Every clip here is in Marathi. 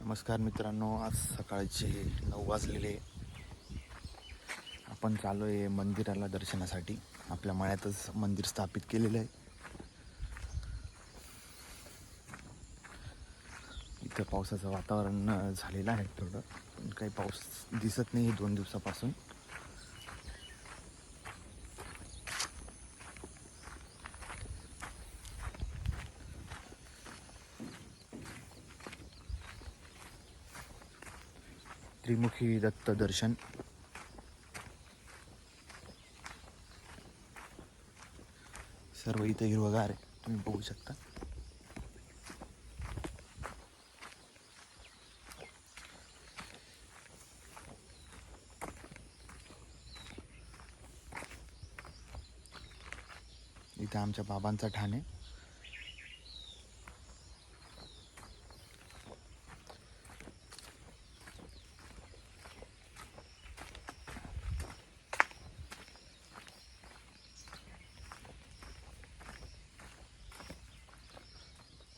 नमस्कार मित्रांनो, आज सकाळचे 9 वाजलेले. आपण चाललो आहे मंदिराला दर्शनासाठी. आपल्या मळ्यातच मंदिर स्थापित केलेलं आहे. इथं पावसाचं वातावरण झालेलं आहे थोडं, पण काही पाऊस दिसत नाही 2 दिवसापासून. त्रिमुखी दत्त दर्शन. सर्व इथं हिरवगार आहे, तुम्ही बघू शकता. इथं आमच्या बाबांचा ठाण आहे.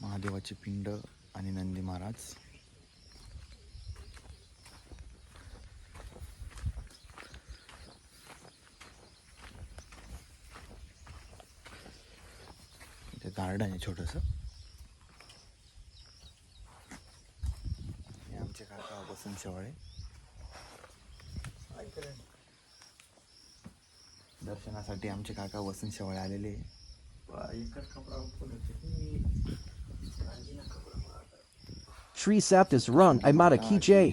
महादेवाची पिंड आणि नंदी महाराज. इथे गार्डन आहे छोटंसं. हे आमचे काका वसंत शेवाळे. दर्शनासाठी आमचे काका वसंत शेवाळे आलेले. Shri Saptis Rung Imata Kijay.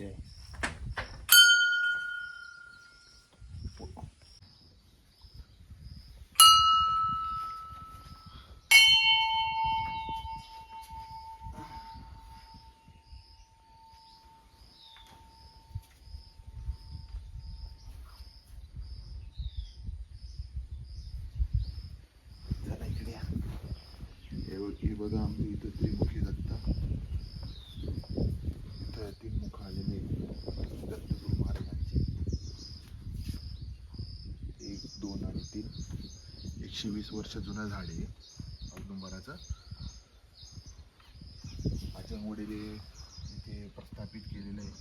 जरा इकडे या. हे बघा, आमच्या इथं त्रिमुखी दत्त. इथं 3 मुख आलेले दत्तगुरु महाराजांचे. 1, 2 आणि 3. 120 वर्ष जुनं झाड आहे औदुंबराचं. माझ्या वडील इथे प्रस्थापित केलेलं आहे.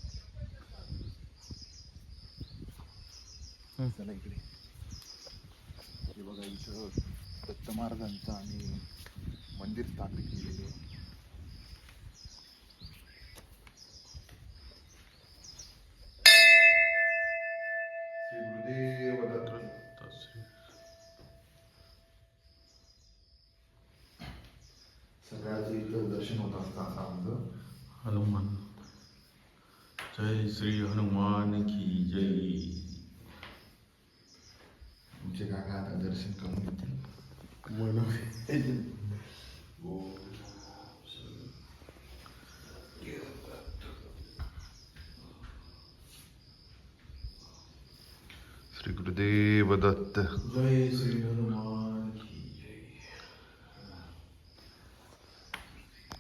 चला इकडे. हे बघा, इथं दत्त महाराजांचं आणि मंदिर स्थापित केलेले आहे. श्री गुरुदेव दत्त. सगळ्याचं इथं दर्शन होत असतं असं आमचं. हनुमान जय श्री हनुमान की जय. तुमचे काका आता दर्शन करून घेतील. श्री गुरुदेव दत्त. जय श्री हनुमान की जय.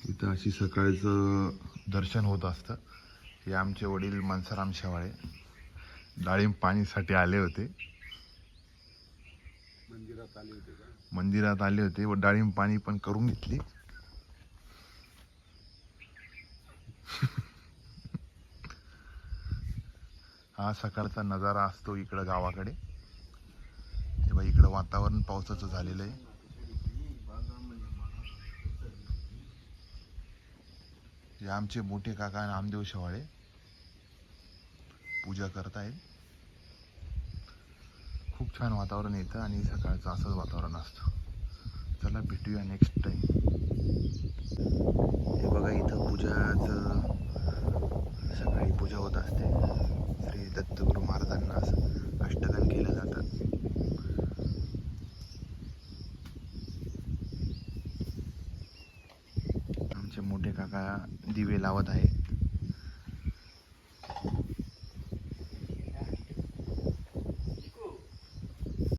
इथं अशी सकाळचं दर्शन होत असतं. हे आमचे वडील मनसाराम शेवाळे डाळिंब पाणीसाठी आले होते. मंदिरात आले होते व डाळिंब पाणी पण करून घेतली. हा सकाळचा नजारा असतो इकडं गावाकडे. तेव्हा इकडं वातावरण पावसाचं झालेलं आहे. हे आमचे मोठे काका नामदेव शेवाळे पूजा करतायत. खूप छान वातावरण येतं आणि सकाळचं असंच वातावरण असतं. चला भेटूया नेक्स्ट टाइम. हे बघा, इथं पूजाचं सकाळी पूजा होत असते. श्री दत्तगुरु महाराजांना असं अष्टगन केलं जातं. आमचे मोठे काका दिवे लावत आहे.